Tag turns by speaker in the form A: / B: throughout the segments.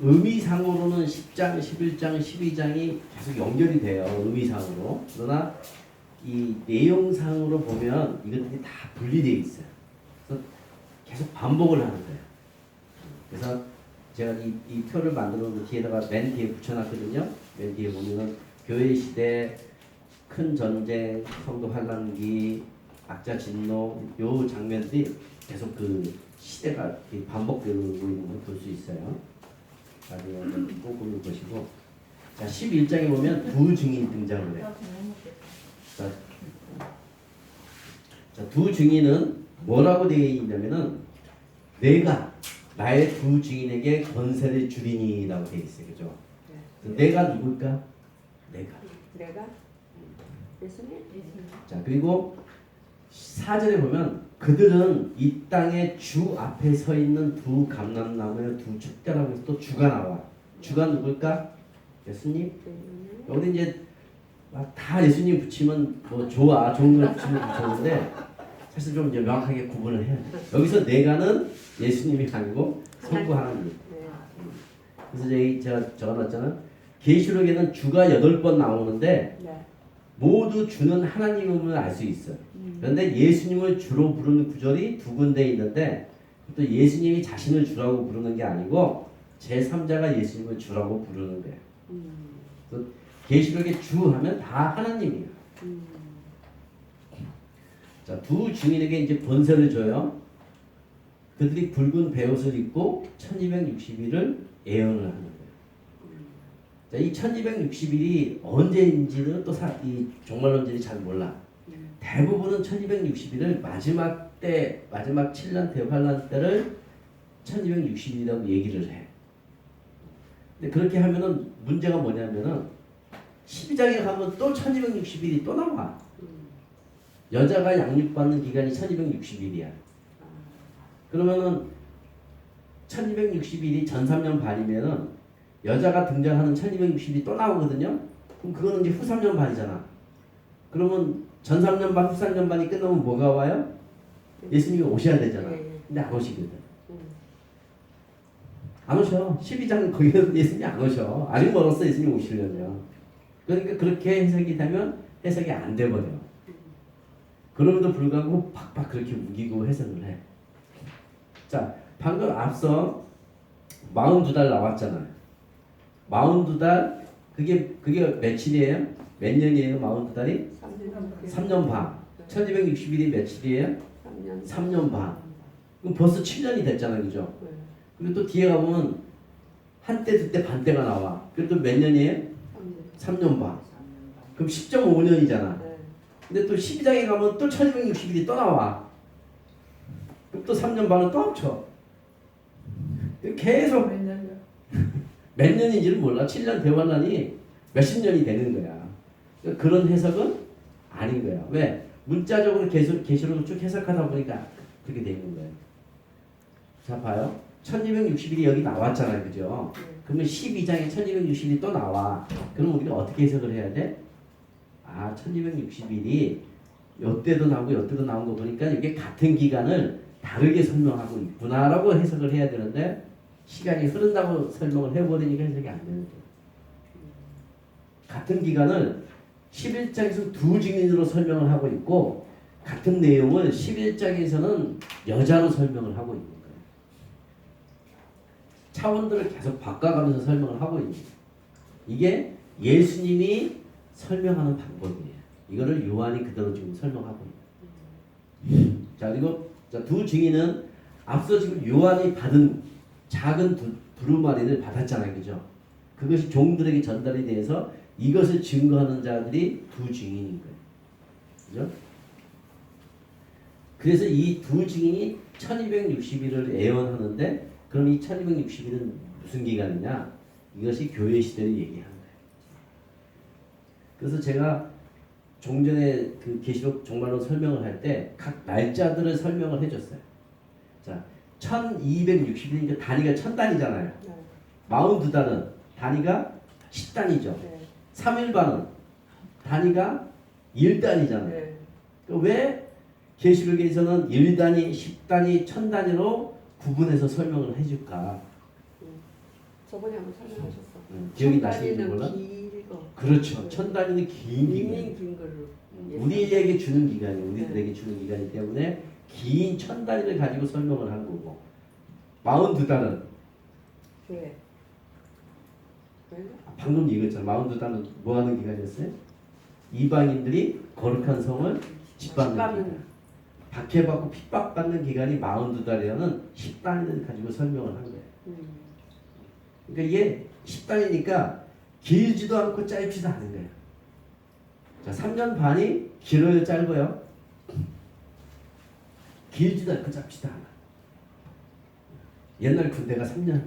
A: 의미상으로는 10장, 11장, 12장이 계속 연결이 돼요. 의미상으로. 그러나 이 내용상으로 보면 이것들이 다 분리되어 있어요. 그래서 계속 반복을 하는 거예요. 그래서 제가 이 표를 만들어 놓은 뒤에다가 맨 뒤에 붙여놨거든요. 맨 뒤에 보면은 교회 시대, 큰 전쟁, 성도 환란기, 악자 진노 요 장면들이 계속 그 시대가 반복되고 있는 걸 볼 수 있어요. 나중에 꼼꼼히 보시고. 자, 11장에 보면 두 증인 등장을 해요. 자, 두 증인은 뭐라고 되어 있냐면은 내가 나의 두 증인에게 권세를 주리니라고 되어 있어요. 그죠? 내가 누굴까? 내가
B: 예수님?
A: 자, 그리고 4절에 보면 그들은 이 땅의 주 앞에 서 있는 두 감람나무의 두 촛대라고 해서 또 주가 나와. 주가 누굴까? 예수님. 여기 이제 막 다 예수님 붙이면 뭐 좋아, 좋은 걸 붙이면 좋은데 사실 좀 이제 명확하게 구분을 해야 돼. 여기서 내가는 예수님이 아니고 성부 하나님. 그래서 제가 적어놨잖아. 계시록에는 주가 8번 나오는데 모두 주는 하나님임을 알 수 있어요. 그런데 예수님을 주로 부르는 구절이 두 군데 있는데 또 예수님이 자신을 주라고 부르는 게 아니고 제3자가 예수님을 주라고 부르는 거예요. 그래서 계시록에 주 하면 다 하나님이에요. 자, 두 증인에게 이제 권세를 줘요. 그들이 붉은 베옷을 입고 1260일을 예언을 하는 거예요. 자, 이 1260일이 언제인지는 또 이 종말론자들이 잘 몰라. 대부분은 1260일을 마지막 7년 대환란 때를 1260일이라고 얘기를 해. 근데 그렇게 하면은 문제가 뭐냐면은 12장에 가면 또 1260일이 또 나와. 여자가 양육받는 기간이 1260일이야. 그러면은 1260일이 전 3년 반이면은 여자가 등장하는 1260일이 또 나오거든요. 그럼 그거는 이제 후 3년 반이잖아. 그러면 전 3년 반, 후 3년 반이 끝나면 뭐가 와요? 예수님이 오셔야 되잖아. 근데 안 오시거든. 안 오셔. 12장 거기서 예수님이 안 오셔. 아직 멀었어, 예수님 오시려면. 그러니까 그렇게 해석이 되면 해석이 안 돼버려. 그럼에도 불구하고 팍팍 그렇게 우기고 해석을 해. 자, 방금 앞서 42달 나왔잖아요. 42달, 그게 며칠이에요? 몇 년이에요, 42달이? 3년 반. 1260일이 며칠이에요? 3년 반. 그럼 벌써 7년이 됐잖아요, 그죠? 그리고 또 뒤에 가보면 한때, 두때, 반때가 나와. 그리고 또 몇 년이에요? 3년 반. 그럼 10.5년이잖아. 근데 또 12장에 가면 또 1260일이 또 나와. 그럼 또 3년 반은 또 합쳐. 계속 몇 년인지를 몰라. 7년 대환란이 몇십 년이 되는 거야. 그런 해석은 아닌 거야. 왜? 문자적으로 계시록을 쭉 해석하다 보니까 그렇게 되는 거예요. 자, 봐요. 1260일이 여기 나왔잖아요. 그죠? 그러면 12장에 1260일이 또 나와. 그럼 우리가 어떻게 해석을 해야 돼? 아, 1260일이 요때도 나오고 요때도 나온 거 보니까 이게 같은 기간을 다르게 설명하고 있구나라고 해석을 해야 되는데 시간이 흐른다고 설명을 해버리니까 해석이 안 되는 거예요. 같은 기간을 11장에서 두 증인으로 설명을 하고 있고 같은 내용을 11장에서는 여자로 설명을 하고 있는 거예요. 차원들을 계속 바꿔가면서 설명을 하고 있는 거예요. 이게 예수님이 설명하는 방법이에요. 이거를 요한이 그대로 지금 설명하고 있는. 자, 그리고 두 증인은 앞서 지금 요한이 받은 작은 두루마리를 받았잖아요, 그죠? 그것이 종들에게 전달이 돼서 이것을 증거하는 자들이 두 증인인 거예요, 그죠? 그래서 이 두 증인이 1260일을 예언하는데, 그럼 이 1260일은 무슨 기간이냐? 이것이 교회 시대를 얘기하는 거예요. 그래서 제가 종전에 그 계시록 종말론 설명을 할 때 각 날짜들을 설명을 해줬어요. 자, 1260일이니까 단위가 1000단이잖아요. 42달은 단위가 10단이죠. 3일반은 단위가 1단이잖아요. 왜 계시록에서는 1단위, 10단위, 1000단위로 구분해서 설명을 해줄까?
B: 저번에 한번 설명하셨어.
A: 기억이 나시는지 몰라?
B: 길고.
A: 그렇죠. 1000단위는 긴 기간.
B: 긴 걸로.
A: 우리에게 주는 기간이 우리들에게 주는 기간이기 때문에 긴 1000단위를 가지고 설명을 한 거고 42단은
B: 교회. 교회?
A: 방금 얘기했잖아. 42단은 뭐 하는 기간이었어요? 이방인들이 거룩한 성을 짓밟는 기간. 박해받고 핍박받는 기간이 42달이라는 10단위를 가지고 설명을 한 거예요. 그러니까 이게 10단위니까 길지도 않고 짧지도 않은 거예요. 자, 3년 반이 길어요, 짧아요? 길지도 않고 짧지도 않아. 옛날 군대가 3년.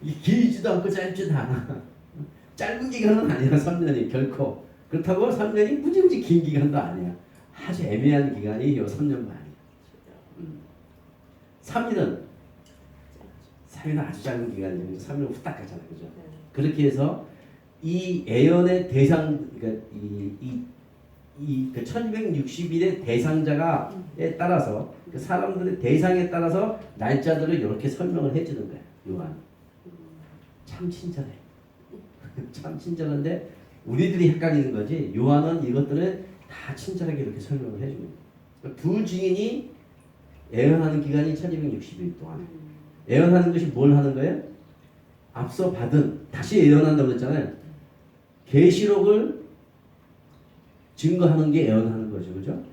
A: 이 길지도 않고 짧지도 않아. 짧은 기간은 아니야, 3년이 결코. 그렇다고 3년이 무지무지 긴 기간도 아니야. 아주 애매한 기간이 요 3년 반이야. 3일은 아주 짧은 기간이에요. 3일은 후딱 가잖아요, 그죠? 그렇게 해서 이 애연의 대상, 그러니까 그 1260일의 대상자가에 따라서 그 사람들의 대상에 따라서 날짜들을 이렇게 설명을 해주는 거야. 요한 참 친절해. 참 친절한데 우리들이 헷갈리는 거지. 요한은 이것들을 다 친절하게 이렇게 설명을 해줍니다. 두 증인이 애연하는 기간이 1260일 동안. 애연하는 것이 뭘 하는 거예요? 앞서 받은 다시 애연한다고 그랬잖아요. 계시록을 증거하는 게 애연하는 거죠, 그죠?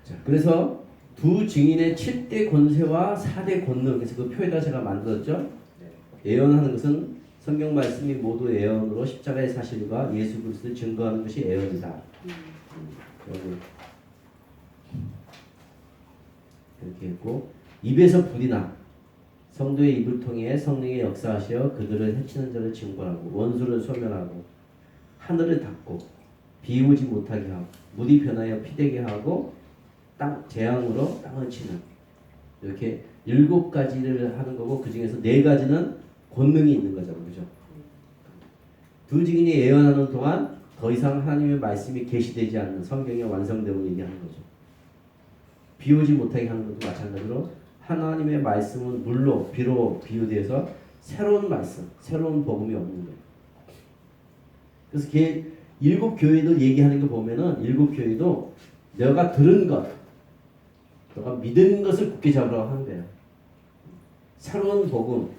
A: 자, 그래서 두 증인의 7대 권세와 4대 권능, 그래서 그 표에다 제가 만들었죠. 애연하는 것은 성경 말씀이 모두 애연으로 십자가의 사실과 예수 그리스도를 증거하는 것이 애연이다. 이렇게 했고 입에서 불이 나 성도의 입을 통해 성령의 역사하시어 그들을 해치는 자를 징벌하고 원수를 소멸하고 하늘을 닫고 비 오지 못하게 하고 물이 변하여 피되게 하고 땅 재앙으로 땅을 치는 이렇게 7가지를 하는 거고 그 중에서 4가지는 권능이 있는 거잖아요, 그죠? 두 증인이 예언하는 동안 더 이상 하나님의 말씀이 계시되지 않는 성경의 완성됨을 얘기하는 거죠. 비 오지 못하게 하는 것도 마찬가지로 하나님의 말씀은 물로 비로 비유돼서 새로운 말씀, 새로운 복음이 없는 거예요. 그래서 7교회도 얘기하는 거 보면은 7교회도 너가 들은 것, 너가 믿은 것을 굳게 잡으라고 하는 거예요. 새로운 복음,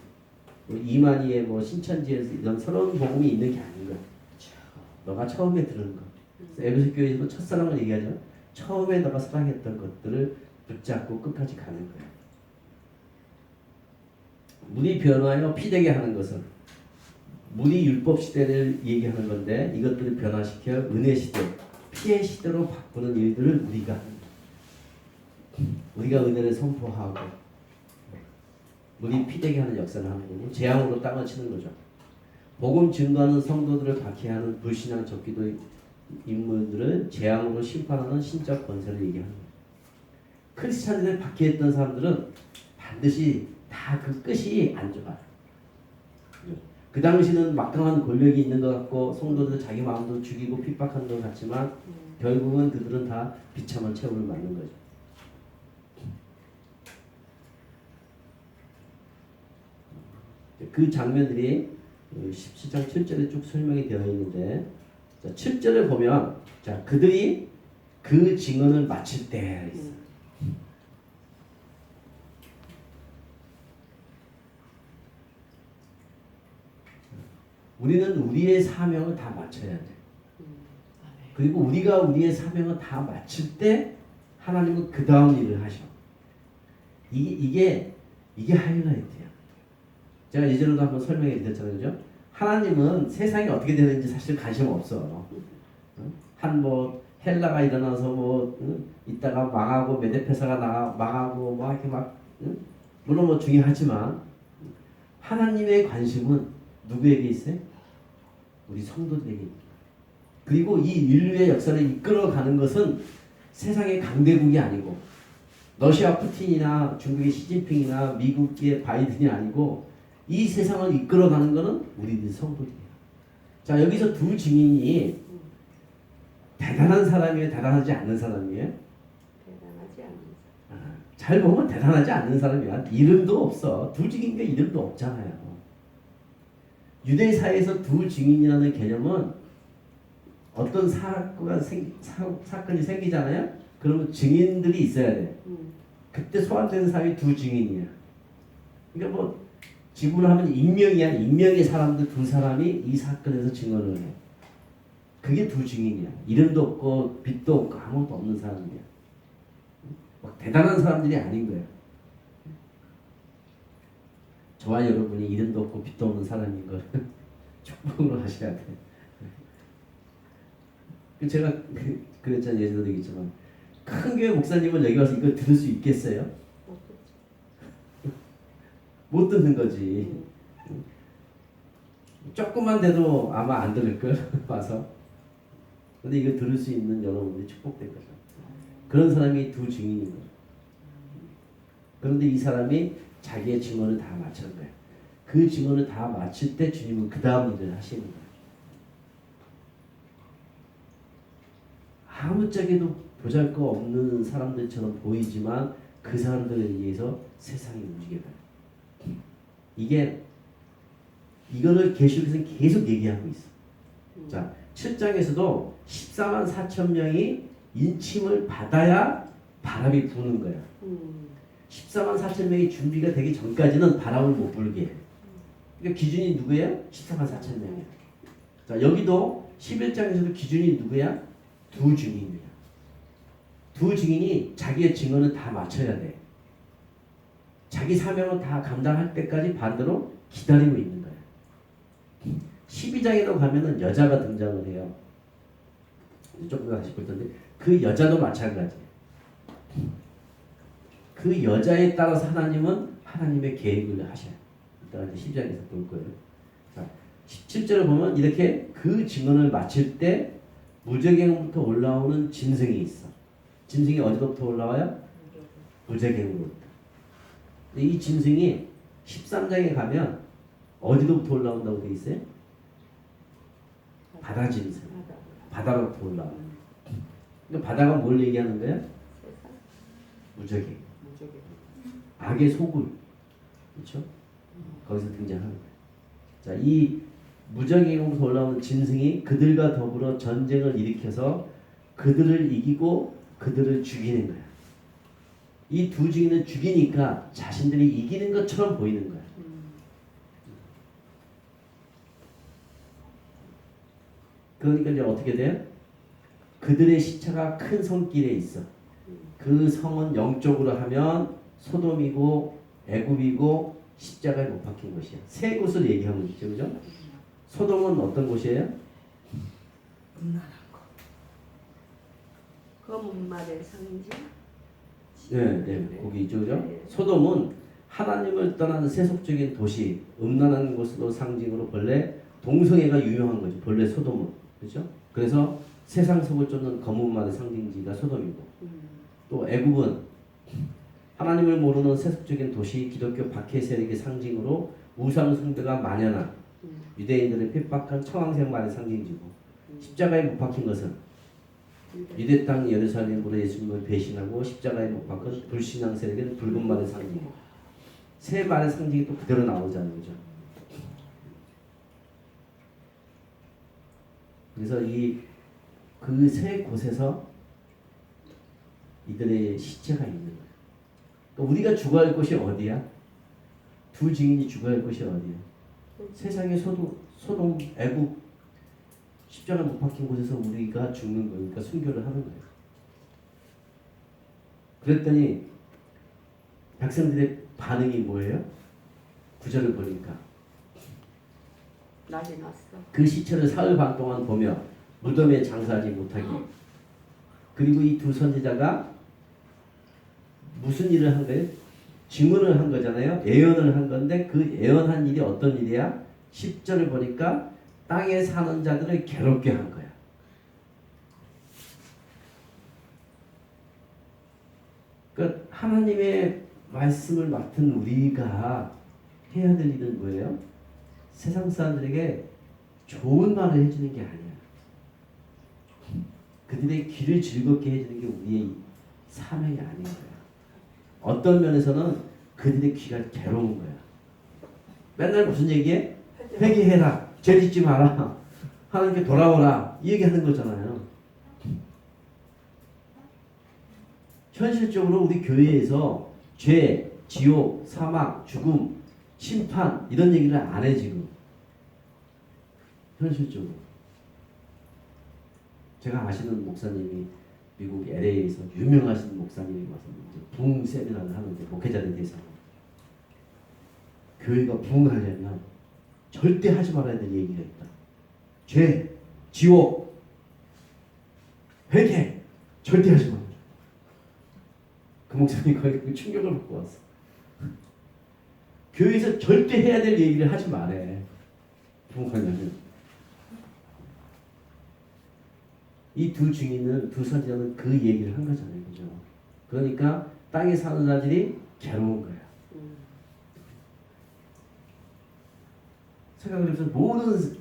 A: 이만희의 뭐 신천지에서 이런 새로운 복음이 있는 게 아닌 거야. 너가 처음에 들은 것. 에베소 교회에서도 첫사랑을 얘기하죠. 처음에 너가 사랑했던 것들을 붙잡고 끝까지 가는 거야. 물이 변화하여 피되게 하는 것은 물이 율법 시대를 얘기하는 건데 이것들을 변화시켜 은혜 시대, 피의 시대로 바꾸는 일들을 우리가 은혜를 선포하고 물이 피되게 하는 역사를 하는 거고 재앙으로 땅을 치는 거죠. 복음 증거하는 성도들을 박해하는 불신앙 적기도 인물들을 재앙으로 심판하는 신적 권세를 얘기하는 거예요. 크리스찬들을 박해했던 사람들은 반드시 다 그 끝이 안 좋아요. 그 당시는 막강한 권력이 있는 것 같고 성도들 자기 마음도 죽이고 핍박하는 것 같지만 결국은 그들은 다 비참한 최후를 맞는 거죠. 그 장면들이 17장 7절에 쭉 설명이 되어 있는데 자, 7절을 보면 자, 그들이 그 증언을 마칠 때 있어요. 우리는 우리의 사명을 다 마쳐야 돼. 그리고 우리가 우리의 사명을 다 마칠 때 하나님은 그 다음 일을 하셔. 이게 하이라이트야. 제가 예전에도 한번 설명해 드렸잖아요, 그죠? 하나님은 세상이 어떻게 되는지 사실 관심 없어. 한 뭐 헬라가 일어나서 이따가 망하고 메데페사가 망하고 뭐 이렇게 막 물론 뭐 중요하지만 하나님의 관심은 누구에게 있어요? 우리 성도들에게. 그리고 이 인류의 역사를 이끌어가는 것은 세상의 강대국이 아니고 러시아 푸틴이나 중국의 시진핑이나 미국의 바이든이 아니고 이 세상을 이끌어가는 것은 우리들 성도들이에요. 자, 여기서 두 증인이 대단한 사람이에요? 대단하지 않는 사람이에요?
B: 대단하지 않는 사람.
A: 잘 보면 대단하지 않는 사람이야. 이름도 없어. 두 증인과 이름도 없잖아요. 유대 사회에서 두 증인이라는 개념은 어떤 사건이 생기잖아요. 그러면 증인들이 있어야 돼. 그때 소환되는 사람이 두 증인이야. 그러니까 뭐 지구를 하면 익명이야. 익명의 사람들 두 사람이 이 사건에서 증언을 해. 그게 두 증인이야. 이름도 없고 빚도 없고 아무것도 없는 사람이야. 막 대단한 사람들이 아닌 거야. 저와 여러분이 이름도 없고 빚도 없는 사람인 걸 축복으로 하셔야 돼. 제가 그랬잖아요. 예전에도 얘기했지만 큰 교회 목사님은 여기 와서 이걸 들을 수 있겠어요? 못 듣는 거지. 조금만 돼도 아마 안 들을걸 와서. 근데 이거 들을 수 있는 여러분들이 축복된 거죠. 그런 사람이 두 증인인 거죠. 그런데 이 사람이 자기의 증언을 다 마친 거예요. 그 증언을 다 마칠 때 주님은 그 다음 일을 하시는 거예요. 아무짝에도 보잘것없는 사람들처럼 보이지만 그 사람들에 의해서 세상이 움직여요. 이거를 계시록에서는 계속 얘기하고 있어. 자, 7장에서도 14만 4천 명이 인침을 받아야 바람이 부는 거야. 14만 4천 명이 준비가 되기 전까지는 바람을 못 불게 해. 그러니까 기준이 누구예요? 14만 4천 명이야. 자, 여기도 11장에서도 기준이 누구야? 두 증인이야. 두 증인이 자기의 증언을 다 마쳐야 돼. 자기 사명을 다 감당할 때까지 반대로 기다리고 있는 거야. 12장에도 가면은 여자가 등장을 해요. 조금 다시 볼 텐데 그 여자도 마찬가지예요. 그 여자에 따라서 하나님은 하나님의 계획을 하셔요. 이따가 이제 12장에서 볼 거예요. 자, 17절을 보면 이렇게 그 증언을 마칠 때 무저갱으로부터 올라오는 짐승이 있어. 짐승이 어디로부터 올라와요? 무저갱으로부터. 이 짐승이 13장에 가면 어디로부터 올라온다고 돼 있어요? 바다 짐승. 바다로부터 올라와. 그러니까 바다가 뭘 얘기하는 거야? 무저갱. 악의 소굴. 그렇죠? 거기서 등장하는 거야. 자, 이 무저갱으로부터 올라오는 짐승이 그들과 더불어 전쟁을 일으켜서 그들을 이기고 그들을 죽이는 거야. 이 두 증인을 죽이니까 자신들이 이기는 것처럼 보이는 거야. 그러니까 이제 어떻게 돼요? 그들의 시체가 큰 성길에 있어. 그 성은 영적으로 하면 소돔이고 애굽이고 십자가에 못 박힌 곳이야. 세 곳을 얘기하고 있죠, 그죠? 소돔은 어떤 곳이에요?
B: 음란한 거. 검은말의 상징.
A: 네, 거기 있죠, 그죠? 소돔은 하나님을 떠난 세속적인 도시, 음란한 곳으로 상징으로 본래 동성애가 유명한 거죠. 본래 소돔은, 그렇죠? 그래서 세상 속을 쫓는 검은말의 상징지가 소돔이고, 또 애굽은 하나님을 모르는 세속적인 도시, 기독교 박해 세력의 상징으로 우상 숭배가 만연한 유대인들의 핍박한 청황생말의 상징지고, 십자가에 못 박힌 것은 유대 땅 예루살렘으로 예수님을 배신하고 십자가에 못 박은 불신앙 세력의 붉은 말의 상징. 세 말의 상징이 또 그대로 나오자는 거죠. 그래서 그 세 곳에서 이들의 시체가 있는 거예요. 그러니까 우리가 죽어야 할 곳이 어디야? 두 증인이 죽어야 할 곳이 어디야? 세상의 소돔, 애굽, 십자가 못 박힌 곳에서 우리가 죽는 거니까 순교를 하는 거예요. 그랬더니 백성들의 반응이 뭐예요? 구절을 보니까
B: 난리 났어.
A: 그 시체를 사흘 반 동안 보며 무덤에 장사하지 못하기. 그리고 이 두 선지자가 무슨 일을 한 거예요? 증언을 한 거잖아요. 예언을 한 건데 그 예언한 일이 어떤 일이야? 10절을 보니까 땅에 사는 자들을 괴롭게 한 거야. 그러니까 하나님의 말씀을 맡은 우리가 해야 될 일은 뭐예요? 세상 사람들에게 좋은 말을 해주는 게 아니야. 그들의 귀를 즐겁게 해주는 게 우리의 사명이 아닌 거야. 어떤 면에서는 그들의 귀가 괴로운 거야. 맨날 무슨 얘기해? 회개해라. 죄 짓지 마라. 하나님께 돌아오라. 이 얘기하는 거잖아요. 현실적으로 우리 교회에서 죄, 지옥, 사망, 죽음, 심판 이런 얘기를 안 해 지금. 현실적으로. 제가 아시는 목사님이 미국 LA에서 유명하신 목사님이 와서 부흥 세미나를 하는데 목회자들 대해서 교회가 부흥하려면 절대 하지 말아야 될 얘기가 있다. 죄, 지옥, 회개 절대 하지 마. 그 목사님이 거의 충격을 받고 왔어. 교회에서 절대 해야 될 얘기를 하지 말래. 부흥하려면. 이 두 증인은 두 선지자는 그 얘기를 한 거잖아요, 그죠? 그러니까 땅에 사는 자들이 괴로운 거야. 생각을 해보세요.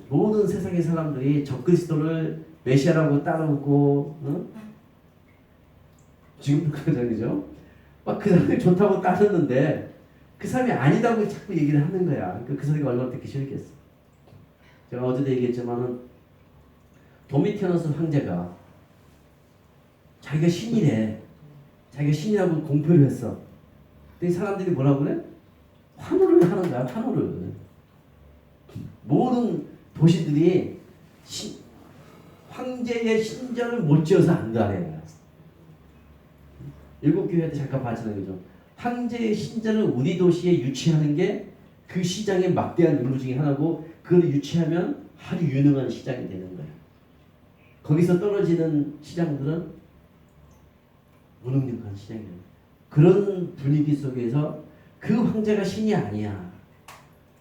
A: 모든 세상의 사람들이 적그리스도를 메시아라고 따르고, 응? 지금도 그러잖아요, 그죠? 막 그 사람이 좋다고 따르는데 그 사람이 아니다고 자꾸 얘기를 하는 거야. 그 사람이 얼마나 듣기 싫겠어. 제가 어제도 얘기했지만은 도미티아누스 황제가 자기가 신이래. 자기가 신이라고 공표를 했어. 근데 사람들이 뭐라고 그래? 환호를 하는 거야. 환호를. 모든 도시들이 황제의 신전을 못 지어서 안다래. 일곱 교회한테 잠깐 봤잖아요, 그죠? 황제의 신전을 우리 도시에 유치하는 게 그 시장의 막대한 임무 중에 하나고, 그걸 유치하면 아주 유능한 시장이 되는 거예요. 거기서 떨어지는 시장들은 무능력한 시장이에요. 그런 분위기 속에서 그 황제가 신이 아니야.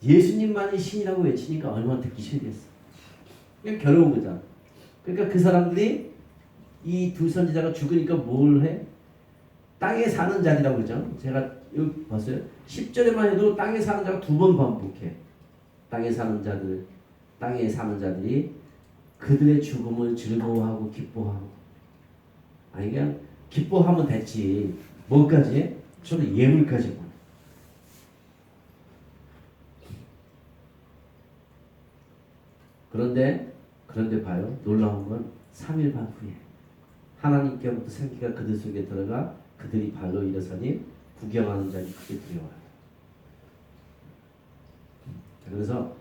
A: 예수님만이 신이라고 외치니까 얼마나 듣기 싫겠어. 그냥 괴로운 거잖아. 그러니까 그 사람들이 이 두 선지자가 죽으니까 뭘 해? 땅에 사는 자들이라고 그러죠. 제가 여기 봤어요. 10절에만 해도 땅에 사는 자가 두 번 반복해. 땅에 사는 자들, 땅에 사는 자들이 그들의 죽음을 즐거워하고 기뻐하고. 아니 그냥 기뻐하면 됐지. 뭐까지? 저는 예물까지 보내. 그런데 봐요. 놀라운 건 3일 반 후에 하나님께로부터 생기가 그들 속에 들어가 그들이 발로 일어서니 구경하는 자들이 크게 두려워요. 그래서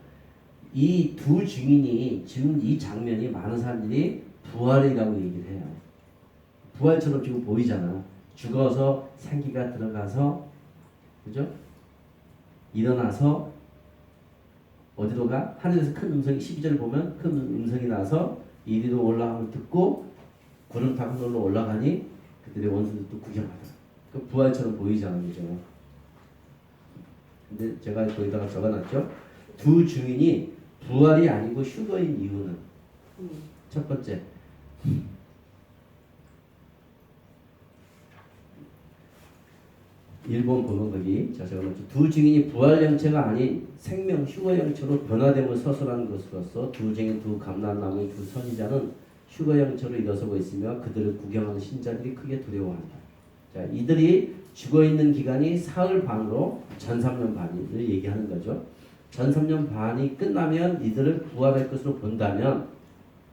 A: 이 두 증인이 지금 이 장면이 많은 사람들이 부활이라고 얘기를 해요. 부활처럼 지금 보이잖아. 죽어서 생기가 들어가서, 그죠? 일어나서 어디로 가? 하늘에서 큰 음성이 12절을 보면 큰 음성이 나서 이리로 올라가면 듣고 구름 타고 하늘로 올라가니 그들의 원수들도 구경하더라. 그 부활처럼 보이잖아요, 그죠? 근데 제가 거기다가 적어놨죠. 두 증인이 부활이 아니고 휴거인 이유는 첫 번째, 일본 보면 거기 제가 두 증인이 부활 영체가 아닌 생명 휴거 영체로 변화됨을 서술하는 것으로서 두 증인 두 감람나무의 두 선지자는 휴거 영체로 일어서고 있으며 그들을 구경하는 신자들이 크게 두려워한다. 자, 이들이 죽어 있는 기간이 사흘 반으로 전 3년 반을 얘기하는 거죠. 전 3년 반이 끝나면 이들을 부활할 것으로 본다면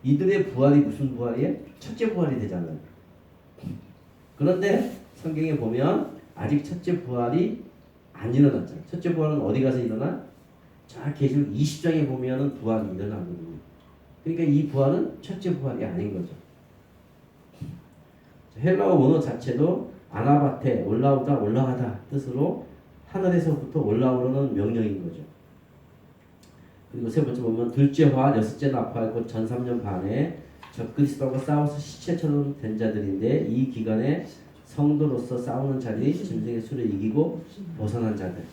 A: 이들의 부활이 무슨 부활이에요? 첫째 부활이 되잖아요. 그런데 성경에 보면 아직 첫째 부활이 안 일어났잖아요. 첫째 부활은 어디 가서 일어나? 자, 계시록 20장에 보면은 부활이 일어나거든요. 그러니까 이 부활은 첫째 부활이 아닌 거죠. 헬라어 원어 자체도 아나바테, 올라오다, 올라가다 뜻으로 하늘에서부터 올라오려는 명령인 거죠. 그리고 세 번째 보면 둘째 화, 여섯째 나팔, 곧 전 3년 반에 적그리스도와 싸워서 시체처럼 된 자들인데 이 기간에 성도로서 싸우는 자들이 짐승의 수를 이기고 벗어난 자들,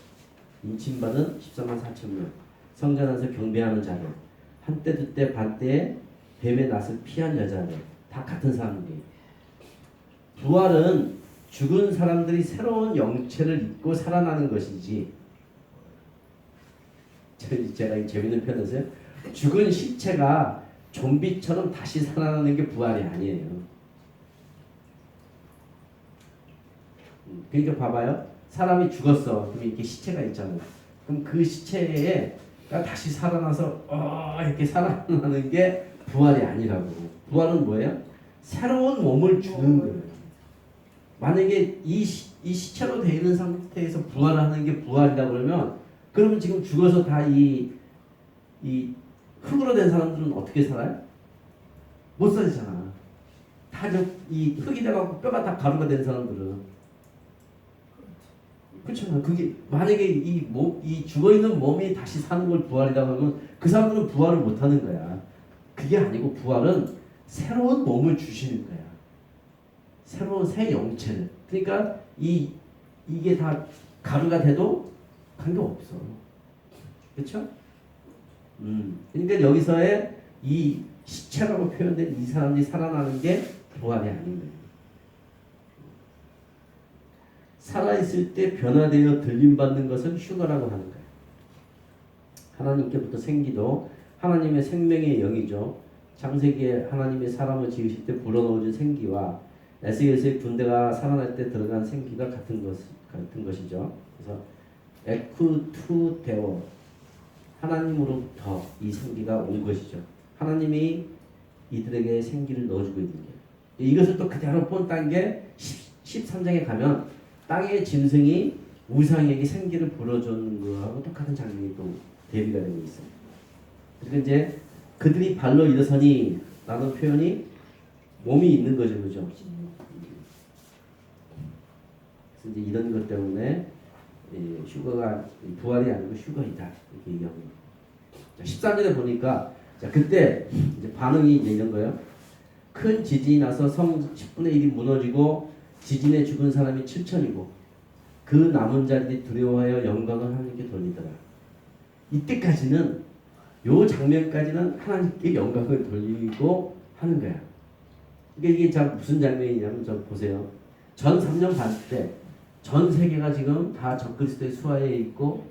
A: 인침받은 14만 4천 명, 성전 안에서 경배하는 자들, 한때 두때 반때에 뱀의 낯을 피한 여자들, 다 같은 사람들이에요. 부활은 죽은 사람들이 새로운 영체를 입고 살아나는 것이지, 제가 재밌는 표현이었어요. 죽은 시체가 좀비처럼 다시 살아나는 게 부활이 아니에요. 그러니까 봐봐요. 사람이 죽었어. 그럼 이렇게 시체가 있잖아요. 그럼 그 시체가 다시 살아나서 이렇게 살아나는 게 부활이 아니라고. 부활은 뭐예요? 새로운 몸을 주는 거예요. 만약에 이 시체로 되어 있는 상태에서 부활하는 게 부활이다 그러면 그러면 지금 죽어서 다 이 흙으로 된 사람들은 어떻게 살아요? 못 살잖아. 다 이 흙이 돼갖고 뼈가 다 가루가 된 사람들은 그렇잖아. 그게 만약에 이 죽어 있는 몸이 다시 사는 걸 부활이라고 하면 그 사람들은 부활을 못 하는 거야. 그게 아니고 부활은 새로운 몸을 주시는 거야. 새로운 새 영체를. 그러니까 이게 다 가루가 돼도 관계 없어. 그렇죠? 그러니까 여기서의 이 시체라고 표현된 이 사람들이 살아나는 게 부활이 아닌 거예요. 살아있을 때 변화되어 들림받는 것은 휴거라고 하는 거예요. 하나님께부터 생기도 하나님의 생명의 영이죠. 창세기에 하나님의 사람을 지으실 때 불어넣어준 생기와 에스겔서의 군대가 살아날 때 들어간 생기가 같은 것이죠. 그래서 에쿠투데오 하나님으로부터 이 생기가 온 것이죠. 하나님이 이들에게 생기를 넣어주고 있는 게 이것을 또 그대로 본딴 게 13장에 가면 땅의 짐승이 우상에게 생기를 불어주는 거하고 똑같은 장면이 또 대비가 되고 있어요. 그리고 이제 그들이 발로 일어서니 라는 표현이 몸이 있는 거죠. 그죠? 그래서 이제 이런 것 때문에 휴거가 부활이 아니고 휴거이다 이렇게 얘기합니다. 13절에 보니까 자 그때 이제 반응이 이제 이런 거예요. 큰 지진이 나서 성 10분의 1이 무너지고 지진에 죽은 사람이 7천이고 그 남은 자들이 두려워하여 영광을 하나님께 돌리더라. 이때까지는 요 장면까지는 하나님께 영광을 돌리고 하는 거야. 그러니까 이게 참 무슨 장면이냐면 좀 보세요. 전 3년 반 때 전 세계가 지금 다 적그리스도의 수하에 있고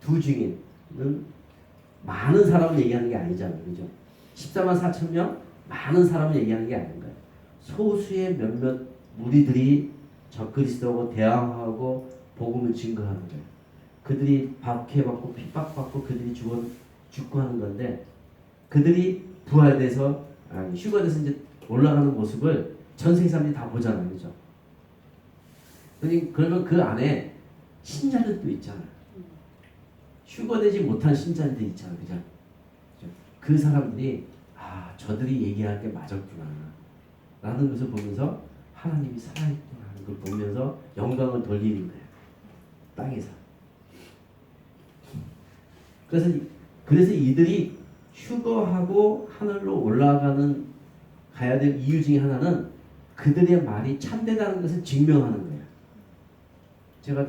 A: 두 증인은 많은 사람을 얘기하는 게 아니잖아요. 그죠? 14만 4천 명 많은 사람을 얘기하는 게 아닌 거예요. 소수의 몇몇 무리들이 적그리스도하고 대항하고 복음을 증거하는 거예요. 그들이 박해받고 핍박받고 그들이 죽고 하는 건데 그들이 부활돼서 휴거돼서 이제 올라가는 모습을 전 세계 사람들이 다 보잖아요. 그죠? 그러면 그 안에 신자들도 있잖아요. 휴거되지 못한 신자들이 있잖아요. 그죠? 그 사람들이 저들이 얘기할 게 맞았구나 라는 것을 보면서 하나님이 살아있구나 하는 걸 보면서 영광을 돌리는 거예요. 땅에서. 그래서 이들이 휴거하고 하늘로 가야 될 이유 중에 하나는 그들의 말이 참되다는 것을 증명하는 거예요. 제가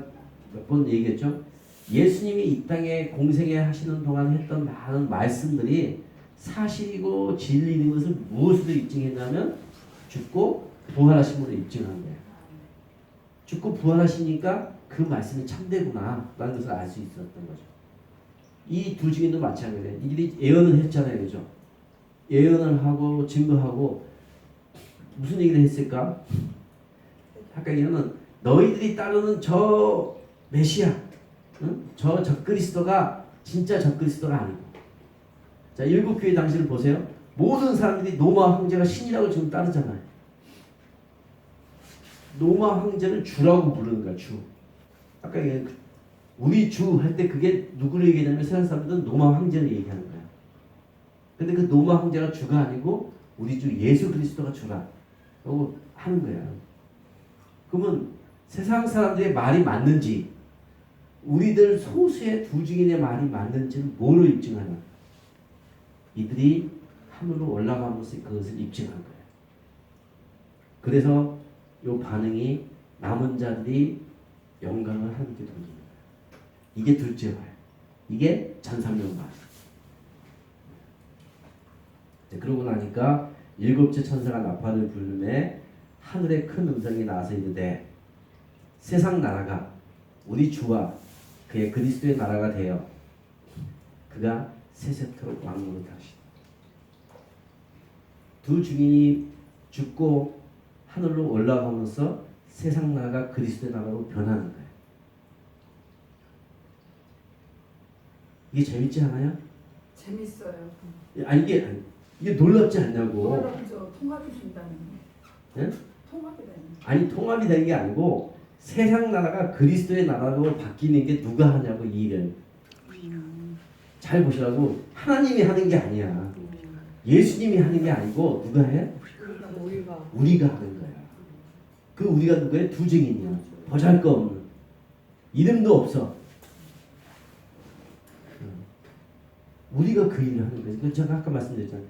A: 몇 번 얘기했죠. 예수님이 이 땅에 공생애 하시는 동안 했던 많은 말씀들이 사실이고 진리인 것을 무엇으로 입증했냐면 죽고 부활하심으로 입증한 거예요. 죽고 부활하시니까 그 말씀이 참되구나 라는 것을 알 수 있었던 거죠. 이 두 증인도 마찬가지예요. 이들이 예언을 했잖아요. 그죠? 예언을 하고 증거하고 무슨 얘기를 했을까? 아까 얘는 너희들이 따르는 저 메시아, 저 적그리스도가 진짜 적그리스도가 아니고 자, 일곱 교회 당시를 보세요. 모든 사람들이 노마 황제가 신이라고 지금 따르잖아요. 노마 황제를 주라고 부르는 거야. 주. 아까 우리 주 할 때 그게 누구를 얘기하냐면 세상 사람들은 노마 황제를 얘기하는 거야. 근데 그 노마 황제가 주가 아니고 우리 주 예수 그리스도가 주라고 하는 거야. 그러면 세상 사람들의 말이 맞는지 우리들 소수의 두 증인의 말이 맞는지는 뭐로 입증하냐? 이들이 하늘로 올라감으로써 그것을 입증한 거예요. 그래서 이 반응이 남은 자들이 영광을 하나님께 돌리는 거예요. 이게 둘째 말. 이게 전삼년 말. 그러고 나니까 일곱째 천사가 나팔을 불매 하늘에 큰 음성이 나서 이르되 세상 나라가 우리 주와 그의 그리스도의 나라가 되어 그가 세세토록 왕노릇 하시다. 두 증인이 죽고 하늘로 올라가면서 세상 나라가 그리스도의 나라로 변하는 거예요. 이게 재밌지 않아요?
C: 재밌어요.
A: 아니 이게 놀랍지 않냐고.
C: 놀랍죠. 통합이 된다는 거.
A: 예?
C: 통합이 되는 거.
A: 아니 통합이 되는 게 아니고 세상 나라가 그리스도의 나라로 바뀌는 게 누가 하냐고 이 일을. 잘 보시라고. 하나님이 하는 게 아니야. 예수님이 하는 게 아니고 누가 해? 우리가 하는 거야. 그 우리가 누구예요? 두 증인이야. 보잘것없는. 이름도 없어. 우리가 그 일을 하는 거예요. 제가 아까 말씀드렸잖아요.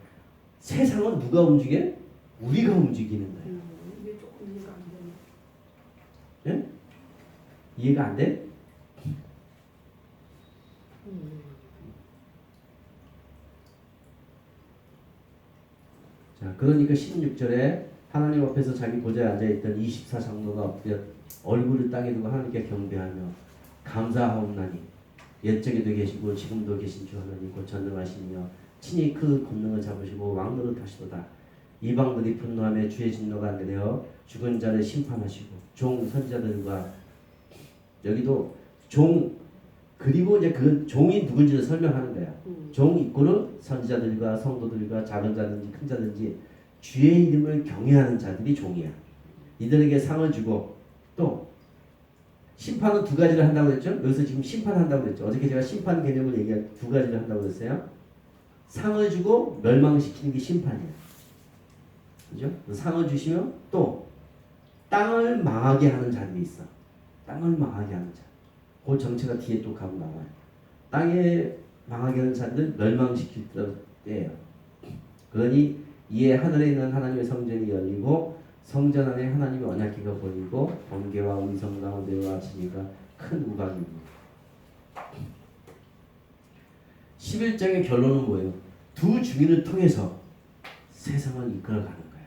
A: 세상은 누가 움직여? 우리가 움직이는 거예요.
C: 이게 조금 이해가 안 되네.
A: 예? 이해가 안 돼? 자, 그러니까 16절에 하나님 앞에서 자기 보좌에 앉아있던 24장로가 얼굴을 땅에 두고 하나님께 경배하며 감사하옵나니 옛적에도 계시고 지금도 계신 주 하나님 곧 전능하시며 친히 그 권능을 잡으시고 왕노릇 하시도다. 이방들이 분노하며 주의 진노가 내려 죽은 자를 심판하시고 종 선지자들과 여기도 종 그리고 이제 그 종이 누군지를 설명하는 거야. 종 이꼬르 선지자들과 성도들과 작은 자든지 큰 자든지 주의 이름을 경외하는 자들이 종이야. 이들에게 상을 주고 또 심판은 두 가지를 한다고 했죠. 여기서 지금 심판한다고 했죠. 어저께 제가 심판 개념을 얘기할 두 가지를 한다고 했어요. 상을 주고 멸망시키는 게 심판이에요. 그죠? 상을 주시면 또 땅을 망하게 하는 자들이 있어. 땅을 망하게 하는 자. 그 정체가 뒤에 또 가면 나와요. 땅에 망하게 하는 자들 멸망시킬 때예요. 그러니 이에 하늘에 있는 하나님의 성전이 열리고 성전 안에 하나님의 언약궤가 보이고 번개와 음성 가운데와 지니가 큰 우박입니다. 11장의 결론은 뭐예요? 두 증인을 통해서 세상을 이끌어가는 거예요.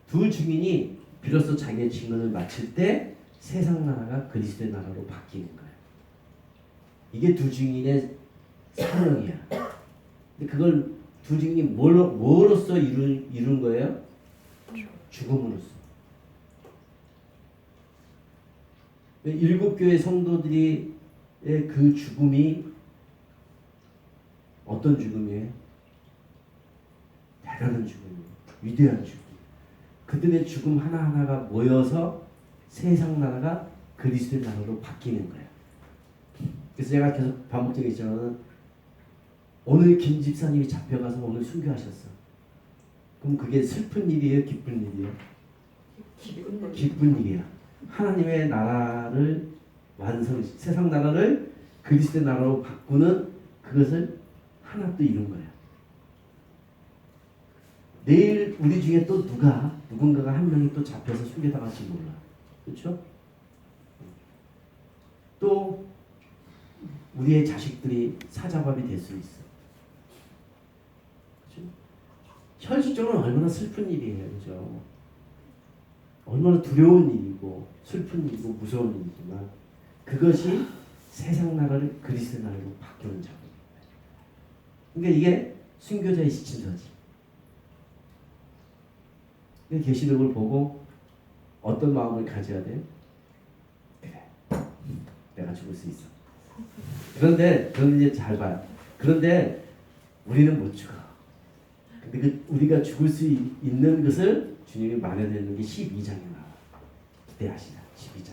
A: 두 증인이 비로소 자기의 증언을 마칠 때 세상 나라가 그리스도의 나라로 바뀌는 거예요. 이게 두 증인의 사명이야. 근데 그걸 두 증인이 뭐로써 이룬 거예요? 죽음으로써. 일곱 교회 성도들의 그 죽음이 어떤 죽음이에요? 대단한 죽음이에요. 위대한 죽음. 그들의 죽음 하나하나가 모여서 세상 나라가 그리스도의 나라로 바뀌는 거예요. 그래서 제가 계속 반복되겠지만 오늘 김 집사님이 잡혀가서 오늘 순교하셨어. 그럼 그게 슬픈 일이에요? 기쁜 일이에요? 기쁜 일이야. 하나님의 나라를 세상 나라를 그리스도의 나라로 바꾸는 그것을 하나 또 이룬 거예요. 내일 우리 중에 또 누군가가 한 명이 또 잡혀서 순교당할지 몰라. 그렇죠? 또 우리의 자식들이 사자밥이 될 수 있어. 그렇죠? 현실적으로 얼마나 슬픈 일이에요. 그죠? 얼마나 두려운 일이고 슬픈 일이고 무서운 일이지만 그것이 세상 나라를 그리스도 나라로 바꾸는 작업입니다. 그러니까 이게 순교자의 시침서지. 계시록을 보고 어떤 마음을 가져야 돼? 그래, 내가 죽을 수 있어. 그런데 이제 잘 봐요. 그런데 우리는 못 죽어. 근데 우리가 죽을 수 있는 것을 주님이 마련해 놓은 게 12장에 나와. 기대하시라. 12장.